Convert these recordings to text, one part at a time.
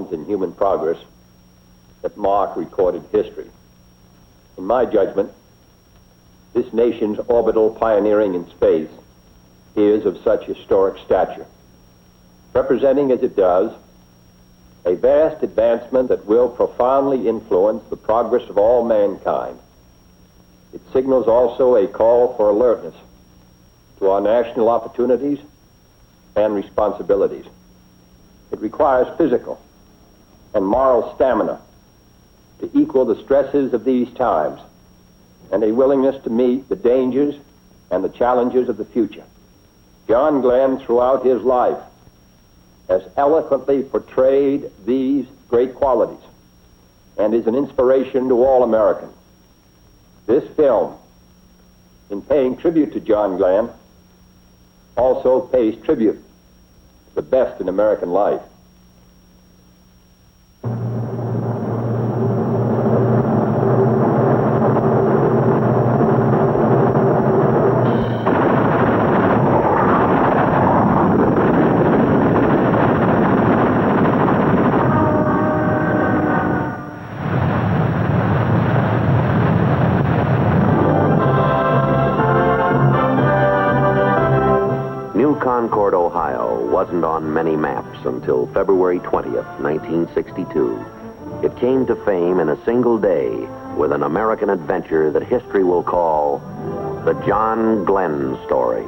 milestones in human progress that mark recorded history. In my judgment, this nation's orbital pioneering in space is of such historic stature, representing as it does a vast advancement that will profoundly influence the progress of all mankind. It signals also a call for alertness to our national opportunities and responsibilities. It requires physical and moral stamina to equal the stresses of these times and a willingness to meet the dangers and the challenges of the future. John Glenn, throughout his life, has eloquently portrayed these great qualities and is an inspiration to all Americans. This film, in paying tribute to John Glenn, also pays tribute to the best in American life. Concord, Ohio wasn't on many maps until February 20th, 1962. It came to fame in a single day with an American adventure that history will call the John Glenn story.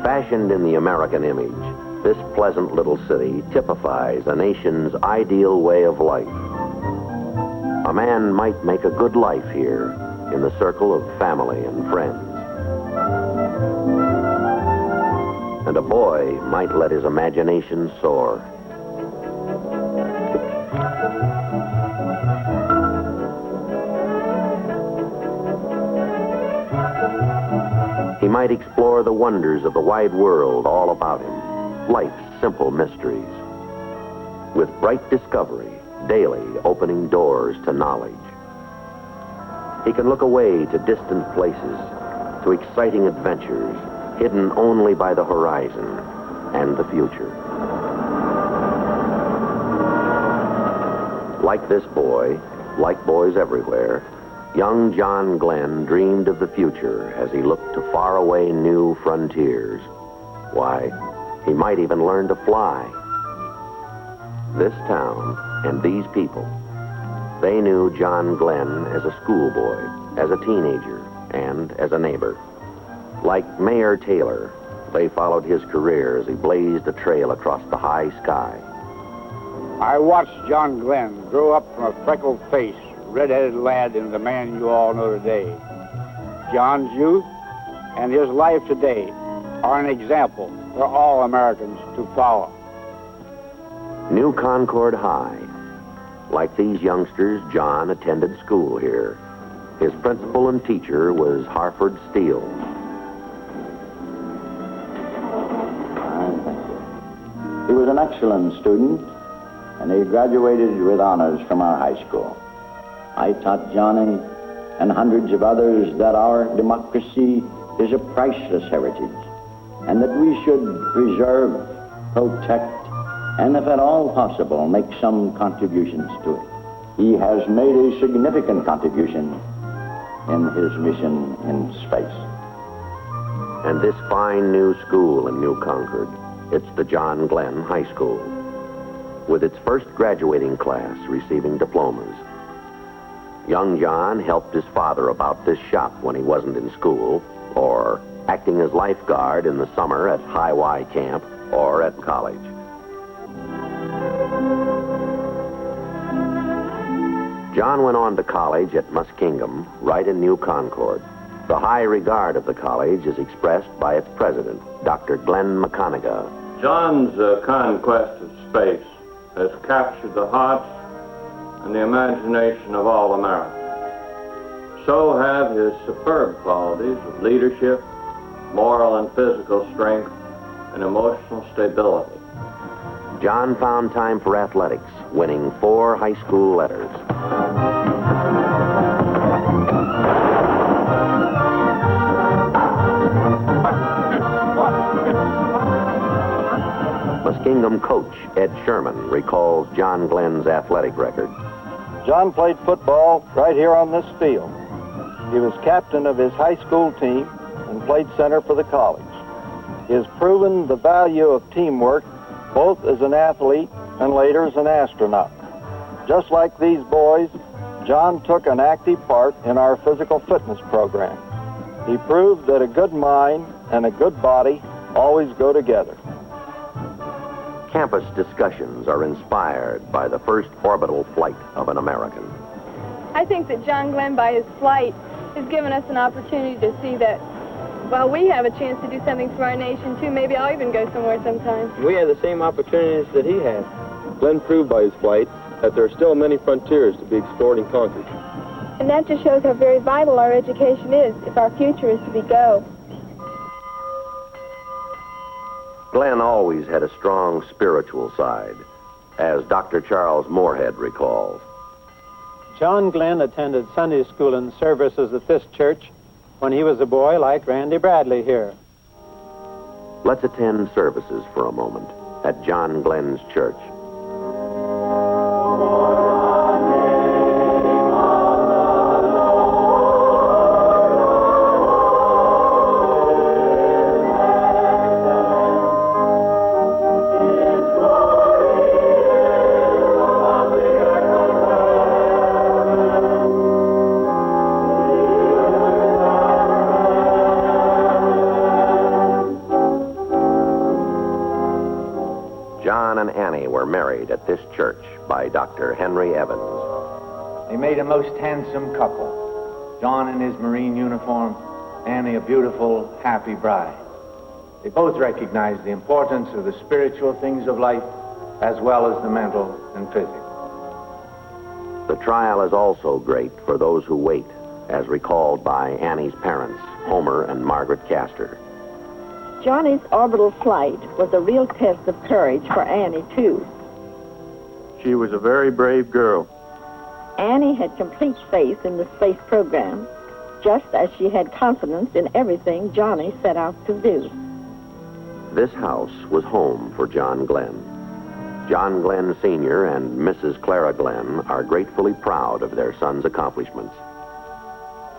Fashioned in the American image, this pleasant little city typifies a nation's ideal way of life. A man might make a good life here in the circle of family and friends. And a boy might let his imagination soar. He might explore the wonders of the wide world all about him, life's simple mysteries, with bright discovery daily opening doors to knowledge. He can look away to distant places, to exciting adventures hidden only by the horizon and the future. Like this boy, like boys everywhere, young John Glenn dreamed of the future as he looked to faraway new frontiers. Why, he might even learn to fly. This town and these people, they knew John Glenn as a schoolboy, as a teenager, and as a neighbor. Like Mayor Taylor, they followed his career as he blazed a trail across the high sky. I watched John Glenn grow up from a freckled face, red-headed lad into the man you all know today. John's youth and his life today are an example for all Americans to follow. New Concord High. Like these youngsters, John attended school here. His principal and teacher was Harford Steele. He was an excellent student, and he graduated with honors from our high school. I taught Johnny and hundreds of others that our democracy is a priceless heritage, and that we should preserve, protect, and if at all possible, make some contributions to it. He has made a significant contribution in his mission in space. And this fine new school in New Concord, it's the John Glenn High School, with its first graduating class receiving diplomas. Young John helped his father about this shop when he wasn't in school, or acting as lifeguard in the summer at High Y Camp or at college. John went on to college at Muskingum, right in New Concord. The high regard of the college is expressed by its president, Dr. Glenn McConaughey. John's conquest of space has captured the hearts and the imagination of all Americans. So have his superb qualities of leadership, moral and physical strength, and emotional stability. John found time for athletics, winning 4 high school letters. Muskingum coach Ed Sherman recalls John Glenn's athletic record. John played football right here on this field. He was captain of his high school team and played center for the college. He has proven the value of teamwork both as an athlete and later as an astronaut. Just like these boys, John took an active part in our physical fitness program. He proved that a good mind and a good body always go together. Campus discussions are inspired by the first orbital flight of an American. I think that John Glenn, by his flight, has given us an opportunity to see that, well, we have a chance to do something for our nation, too. Maybe I'll even go somewhere sometime. We have the same opportunities that he had. Glenn proved by his flight that there are still many frontiers to be explored and conquered. And that just shows how very vital our education is if our future is to be go. Glenn always had a strong spiritual side, as Dr. Charles Moorhead recalls. John Glenn attended Sunday school and services at this church when he was a boy like Randy Bradley here. Let's attend services for a moment at John Glenn's church. John and Annie were married at this church by Dr. Henry Evans. They made a most handsome couple. John in his Marine uniform, Annie a beautiful, happy bride. They both recognized the importance of the spiritual things of life as well as the mental and physical. The trial is also great for those who wait, as recalled by Annie's parents, Homer and Margaret Castor. Johnny's orbital flight was a real test of courage for Annie, too. She was a very brave girl. Annie had complete faith in the space program, just as she had confidence in everything Johnny set out to do. This house was home for John Glenn. John Glenn Sr. and Mrs. Clara Glenn are gratefully proud of their son's accomplishments.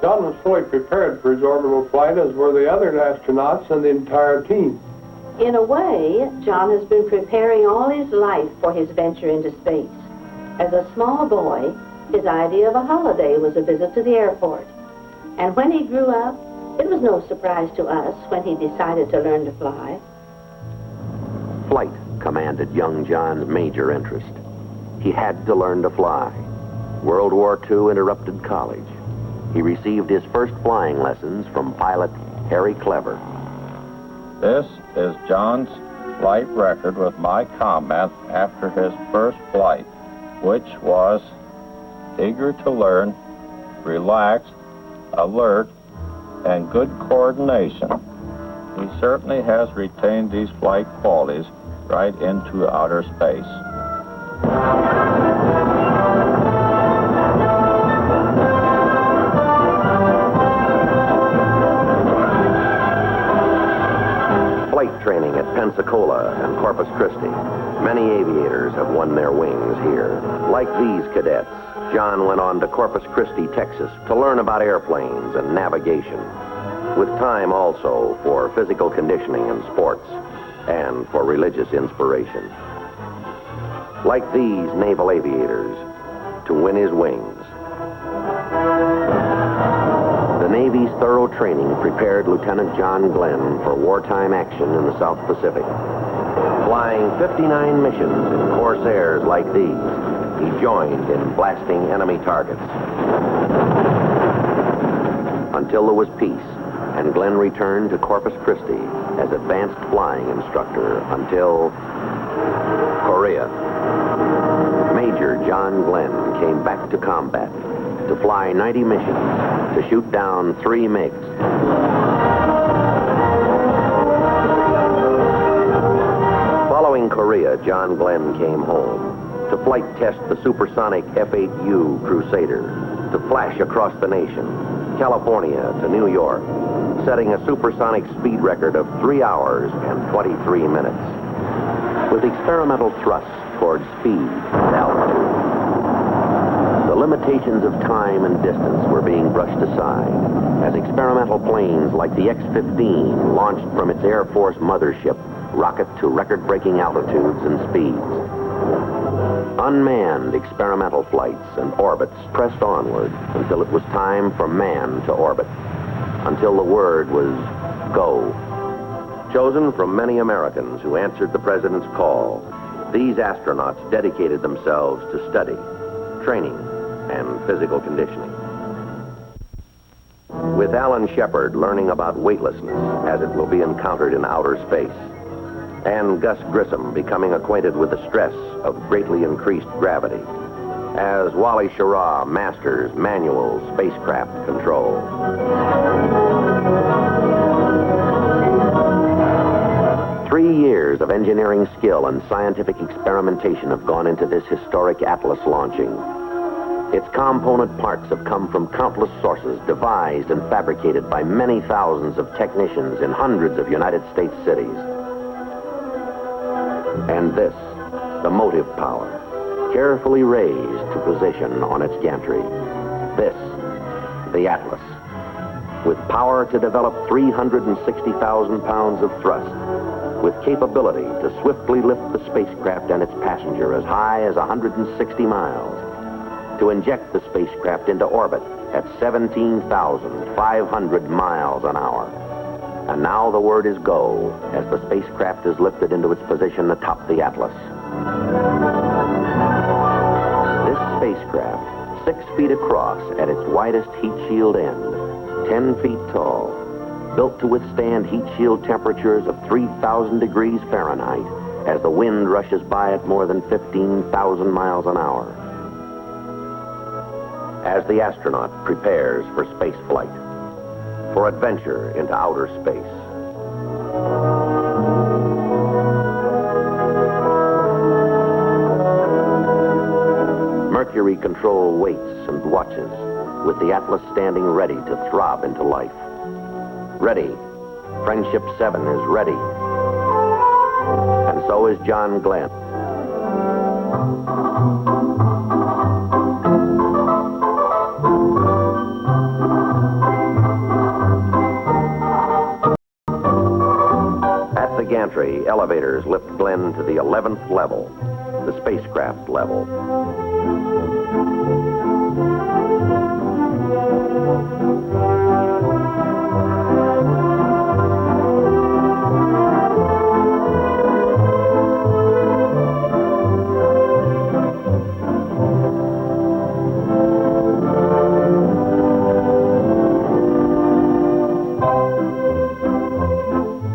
John was fully prepared for his orbital flight, as were the other astronauts and the entire team. In a way, John has been preparing all his life for his venture into space. As a small boy, his idea of a holiday was a visit to the airport. And when he grew up, it was no surprise to us when he decided to learn to fly. Flight commanded young John's major interest. He had to learn to fly. World War II interrupted college. He received his first flying lessons from pilot Harry Clever. This is John's flight record with my comment after his first flight, which was eager to learn, relaxed, alert, and good coordination. He certainly has retained these flight qualities right into outer space. Flight training at Pensacola and Corpus Christi. Many aviators have won their wings here. Like these cadets, John went on to Corpus Christi, Texas, to learn about airplanes and navigation, with time also for physical conditioning and sports, and for religious inspiration. Like these naval aviators, to win his wings. The Navy's thorough training prepared Lieutenant John Glenn for wartime action in the South Pacific. Flying 59 missions in Corsairs like these, he joined in blasting enemy targets. Until there was peace, and Glenn returned to Corpus Christi as advanced flying instructor until Korea. Major John Glenn came back to combat to fly 90 missions to shoot down 3 MiGs. Following Korea, John Glenn came home to flight test the supersonic F-8U Crusader, to flash across the nation, California to New York, setting a supersonic speed record of 3 hours and 23 minutes. with experimental thrusts towards speed and altitude. The limitations of time and distance were being brushed aside as experimental planes like the X-15 launched from its Air Force mothership rocket to record-breaking altitudes and speeds. Unmanned experimental flights and orbits pressed onward until it was time for man to orbit, until the word was go. Chosen from many Americans who answered the president's call, these astronauts dedicated themselves to study, training, and physical conditioning. With Alan Shepard learning about weightlessness as it will be encountered in outer space, and Gus Grissom becoming acquainted with the stress of greatly increased gravity, as Wally Schirra masters manual spacecraft control. 3 years of engineering skill and scientific experimentation have gone into this historic Atlas launching. Its component parts have come from countless sources, devised and fabricated by many thousands of technicians in hundreds of United States cities. And this, the motive power, carefully raised to position on its gantry. This, the Atlas, with power to develop 360,000 pounds of thrust, with capability to swiftly lift the spacecraft and its passenger as high as 160 miles, to inject the spacecraft into orbit at 17,500 miles an hour. And now the word is go as the spacecraft is lifted into its position atop the Atlas. This spacecraft, 6 feet across at its widest heat shield end, 10 feet tall, built to withstand heat shield temperatures of 3,000 degrees Fahrenheit as the wind rushes by at more than 15,000 miles an hour. As the astronaut prepares for space flight, for adventure into outer space. Mercury control waits and watches, with the Atlas standing ready to throb into life. Ready. Friendship 7 is ready. And so is John Glenn. At the gantry, elevators lift Glenn to the 11th level, the spacecraft level.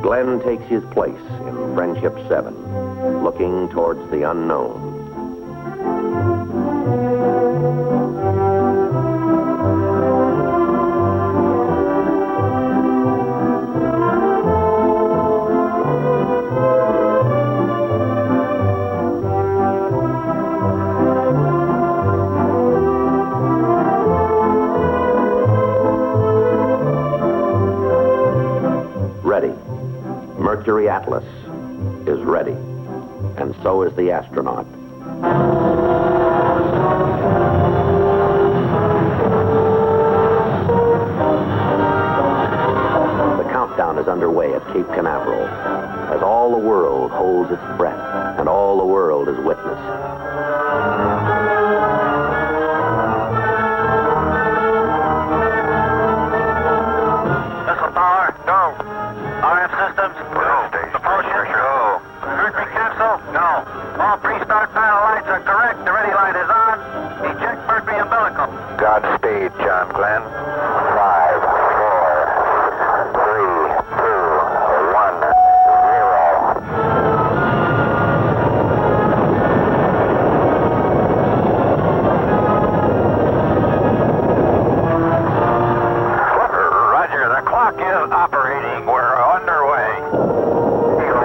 Glenn takes his place in Friendship 7, looking towards the unknown. Ready. Mercury Atlas is ready, and so is the astronaut. The countdown is underway at Cape Canaveral, as all the world holds its breath, and all the world is witness. Missile power, go. RF systems, go. Propulsion, go. Mercury capsule, no. All pre-start panel lights are correct. The ready light is on. Eject Mercury umbilical. Godspeed, John Glenn. 5, 4, 3, 2, 1, 0. Roger, the clock is operating. We're underway.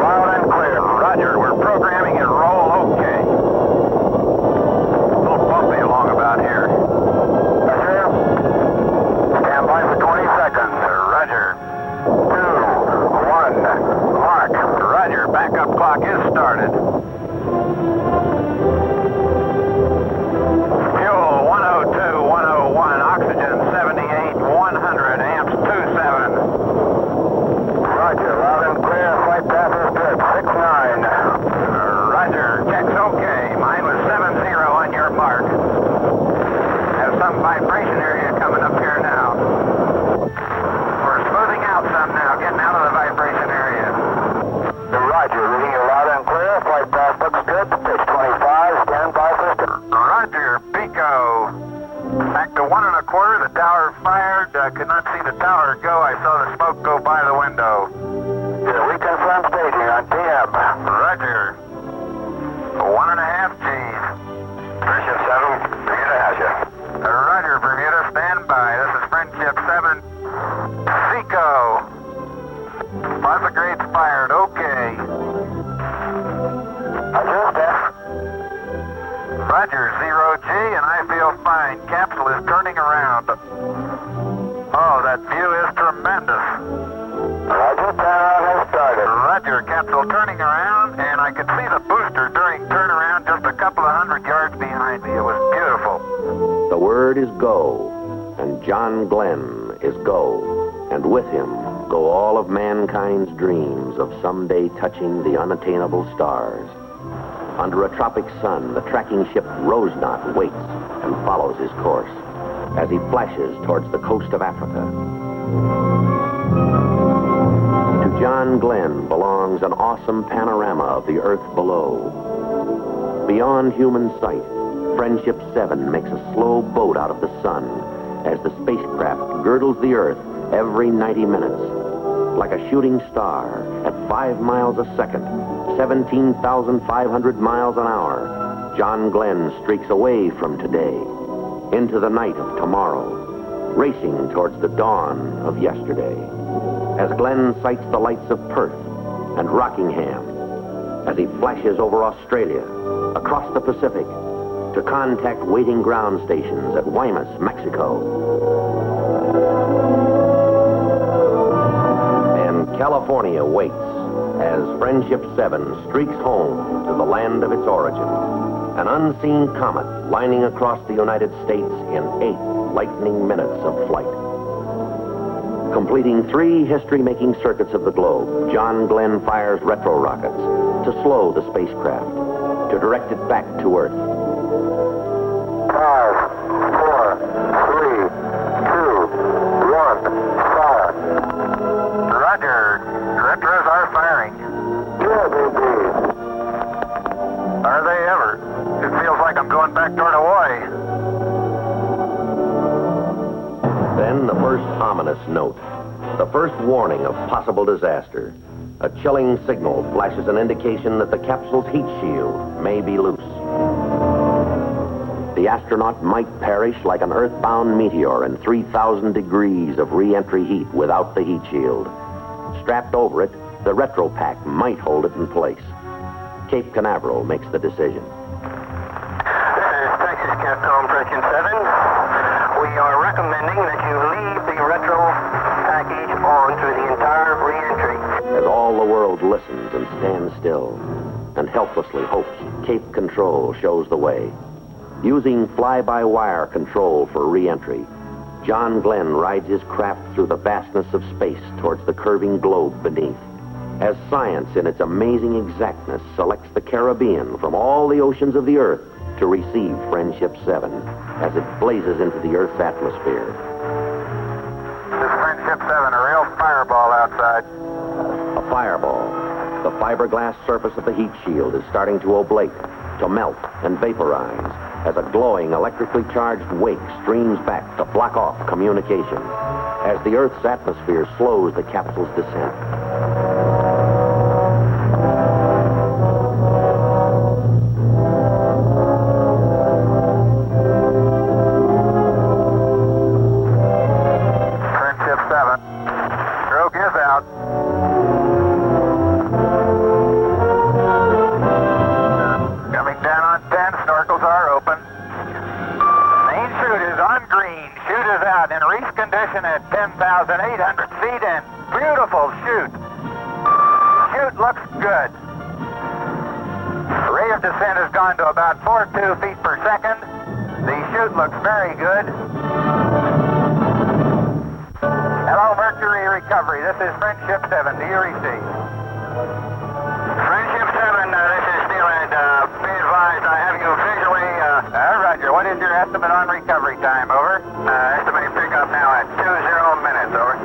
Loud and clear. Roger, we're programming and roll okay. Roger, 0G, and I feel fine. Capsule is turning around. Oh, that view is tremendous. Roger, turnaround has started. Roger, capsule turning around, and I could see the booster during turnaround just a couple of 100 yards behind me. It was beautiful. The word is go, and John Glenn is go, and with him go all of mankind's dreams of someday touching the unattainable stars. Under a tropic sun, the tracking ship Rose Knot waits and follows his course as he flashes towards the coast of Africa. To John Glenn belongs an awesome panorama of the earth below. Beyond human sight, Friendship 7 makes a slow boat out of the sun as the spacecraft girdles the earth every 90 minutes. Like a shooting star at 5 miles a second, 17,500 miles an hour, John Glenn streaks away from today into the night of tomorrow, racing towards the dawn of yesterday. As Glenn sights the lights of Perth and Rockingham, as he flashes over Australia, across the Pacific, to contact waiting ground stations at Guaymas, Mexico. And California waits as Friendship 7 streaks home to the land of its origin. An unseen comet lining across the United States in 8 lightning minutes of flight. Completing 3 history-making circuits of the globe, John Glenn fires retro rockets to slow the spacecraft, to direct it back to Earth. 5, 4, 3, 2, 1, fire. Roger. Retros are firing. Yeah, baby. Are they ever? It feels like I'm going back toward Hawaii. Then the first ominous note, the first warning of possible disaster. A chilling signal flashes an indication that the capsule's heat shield may be loose. The astronaut might perish like an earthbound meteor in 3,000 degrees of re-entry heat without the heat shield. Strapped over it, the retro pack might hold it in place. Cape Canaveral makes the decision. This is Texas Capcom Friendship 7. We are recommending that you leave the retro package on through the entire re-entry. As all the world listens and stands still and helplessly hopes, Cape Control shows the way. Using fly-by-wire control for re-entry, John Glenn rides his craft through the vastness of space towards the curving globe beneath. As science in its amazing exactness selects the Caribbean from all the oceans of the Earth to receive Friendship 7 as it blazes into the Earth's atmosphere. This is Friendship 7, a real fireball outside. A fireball. The fiberglass surface of the heat shield is starting to oblate, to melt and vaporize as a glowing electrically charged wake streams back to block off communication as the Earth's atmosphere slows the capsule's descent. Friendship 7. Stroke is out. Coming down on 10, snorkels are open. Main chute is on green. Chute is out in reef condition at 10,800 feet and beautiful chute. Chute looks good. Rate of descent has gone to about 4.2 feet per second. The chute looks very good. Hello, Mercury Recovery. This is Friendship 7. Do you receive? Friendship 7, this is Steelhead. Be advised, I have you visually. Roger. What is your estimate on recovery time? Over. Estimated pickup now at 20 minutes. Over.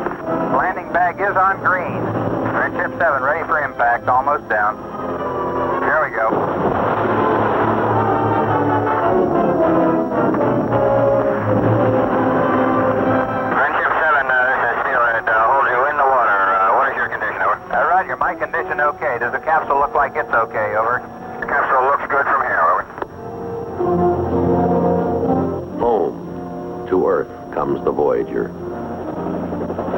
Landing bag is on green. Friendship 7, ready for impact. Almost down. Here we go. Friendship 7, this is Steelhead. Hold you in the water. What is your condition? Over. Roger. My condition okay. Does the capsule look like it's okay? Over. The capsule looks good from here. Over. Home to Earth comes the Voyager.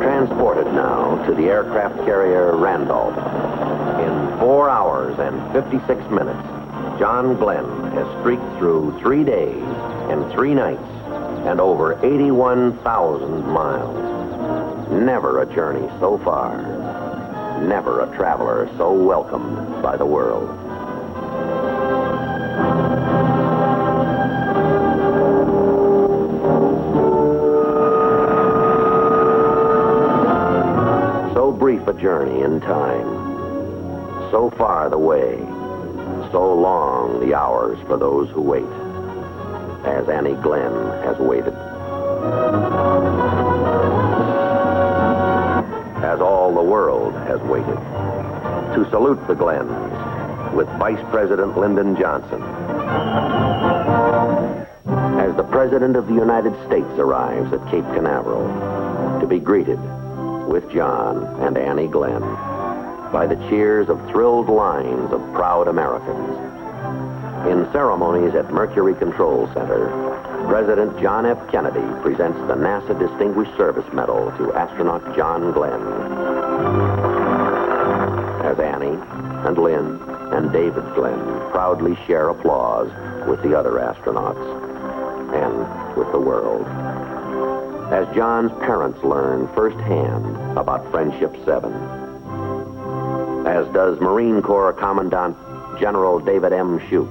Transported now to the aircraft carrier Randolph. In 4 hours and 56 minutes, John Glenn has streaked through 3 days and 3 nights and over 81,000 miles. Never a journey so far. Never a traveler so welcomed by the world. So brief a journey in time. So far the way. So long the hours for those who wait. As Annie Glenn has waited. As all the world has waited. To salute the Glenns with Vice President Lyndon Johnson. As the President of the United States arrives at Cape Canaveral to be greeted with John and Annie Glenn by the cheers of thrilled lines of proud Americans. In ceremonies at Mercury Control Center, President John F. Kennedy presents the NASA Distinguished Service Medal to astronaut John Glenn. As Annie and Lynn and David Glenn proudly share applause with the other astronauts and with the world. As John's parents learn firsthand about Friendship 7. As does Marine Corps Commandant General David M. Shoup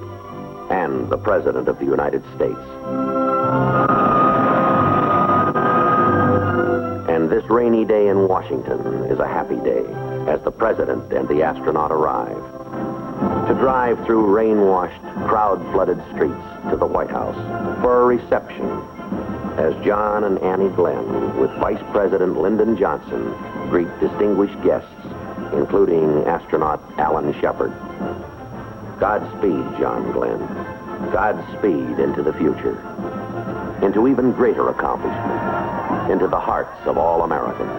and the President of the United States. And this rainy day in Washington is a happy day as the President and the astronaut arrive to drive through rain-washed, crowd-flooded streets to the White House for a reception as John and Annie Glenn with Vice President Lyndon Johnson greet distinguished guests, including astronaut Alan Shepard. Godspeed, John Glenn. Godspeed into the future. Into even greater accomplishment. Into the hearts of all Americans.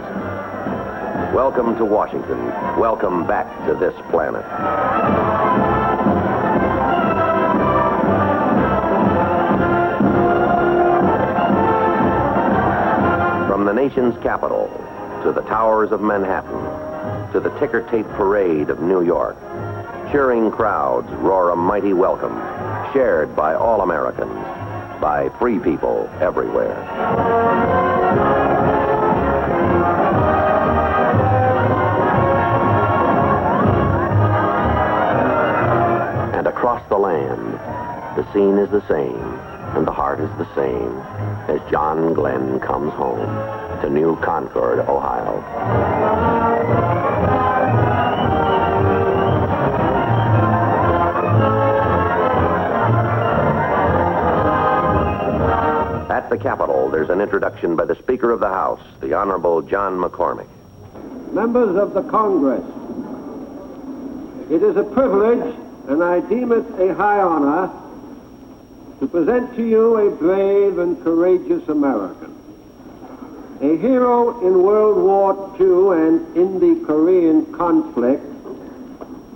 Welcome to Washington. Welcome back to this planet. From the nation's capital to the towers of Manhattan to the ticker tape parade of New York, cheering crowds roar a mighty welcome, shared by all Americans, by free people everywhere. And across the land, the scene is the same, and the heart is the same, as John Glenn comes home to New Concord, Ohio. At the Capitol, there's an introduction by the Speaker of the House, the Honorable John McCormack. Members of the Congress, it is a privilege, and I deem it a high honor, to present to you a brave and courageous American. A hero in World War II and in the Korean conflict,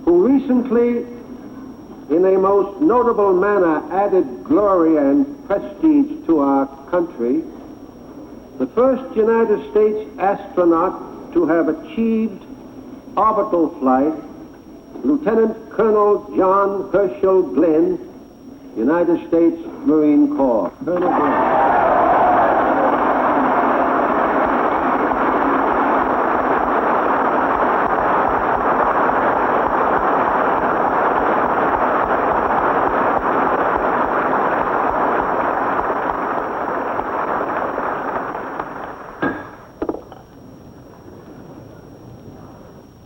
who recently, in a most notable manner, added glory and prestige to our country, the first United States astronaut to have achieved orbital flight, Lieutenant Colonel John Herschel Glenn, United States Marine Corps. Colonel Glenn.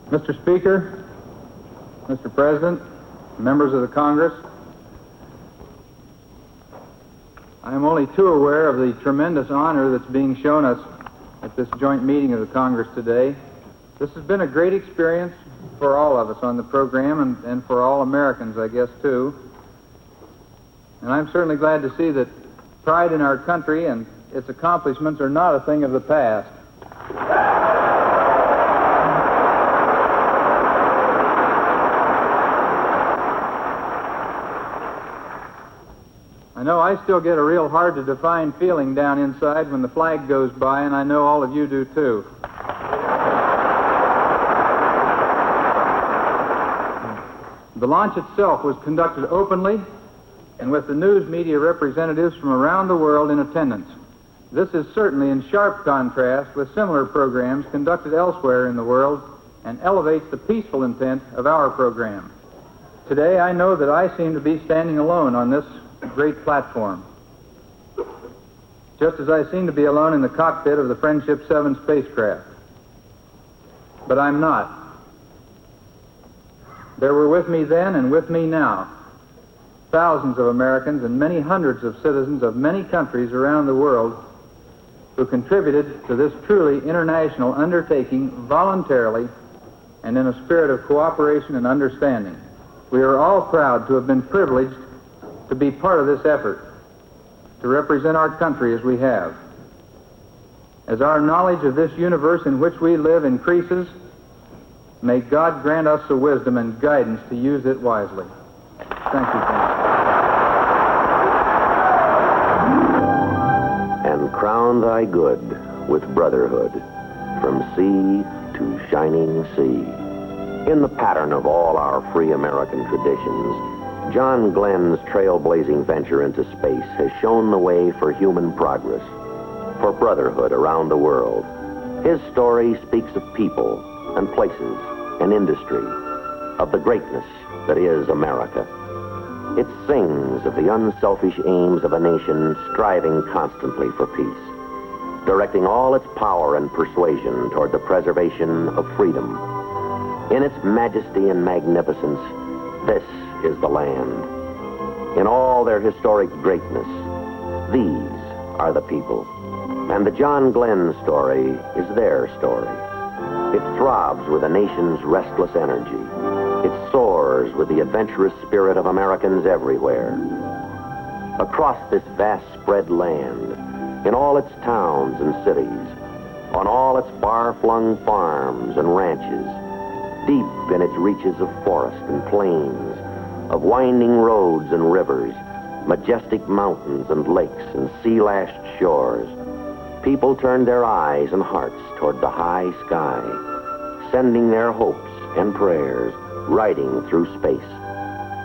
Mr. Speaker, Mr. President, members of the Congress, I am only too aware of the tremendous honor that's being shown us at this joint meeting of the Congress today. This has been a great experience for all of us on the program and for all Americans, I guess, too. And I'm certainly glad to see that pride in our country and its accomplishments are not a thing of the past. I know I still get a real hard-to-define feeling down inside when the flag goes by, and I know all of you do, too. The launch itself was conducted openly and with the news media representatives from around the world in attendance. This is certainly in sharp contrast with similar programs conducted elsewhere in the world and elevates the peaceful intent of our program. Today, I know that I seem to be standing alone on this great platform, just as I seem to be alone in the cockpit of the Friendship 7 spacecraft. But I'm not. There were with me then and with me now thousands of Americans and many hundreds of citizens of many countries around the world who contributed to this truly international undertaking voluntarily and in a spirit of cooperation and understanding. We are all proud to have been privileged to be part of this effort, to represent our country as we have. As our knowledge of this universe in which we live increases, may God grant us the wisdom and guidance to use it wisely. Thank you, friends. And crown thy good with brotherhood, from sea to shining sea. In the pattern of all our free American traditions, John Glenn's trailblazing venture into space has shown the way for human progress, for brotherhood around the world. His story speaks of people and places and industry, of the greatness that is America. It sings of the unselfish aims of a nation striving constantly for peace, directing all its power and persuasion toward the preservation of freedom. In its majesty and magnificence, this is the land. In all their historic greatness, these are the people. And the John Glenn story is their story. It throbs with a nation's restless energy. It soars with the adventurous spirit of Americans everywhere. Across this vast spread land, in all its towns and cities, on all its far-flung farms and ranches, deep in its reaches of forest and plains, of winding roads and rivers, majestic mountains and lakes and sea-lashed shores, people turned their eyes and hearts toward the high sky, sending their hopes and prayers riding through space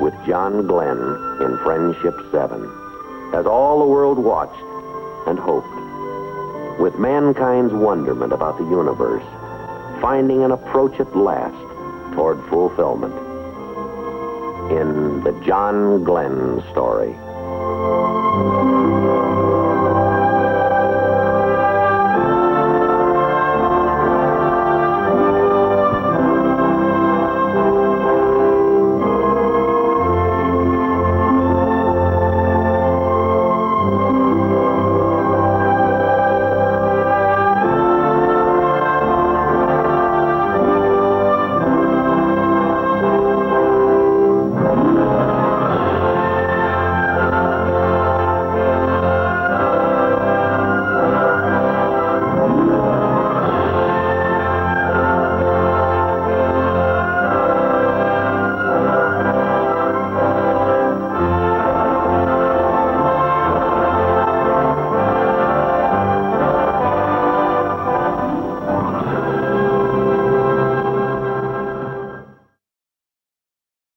with John Glenn in Friendship 7, as all the world watched and hoped, with mankind's wonderment about the universe, finding an approach at last toward fulfillment. In the John Glenn story.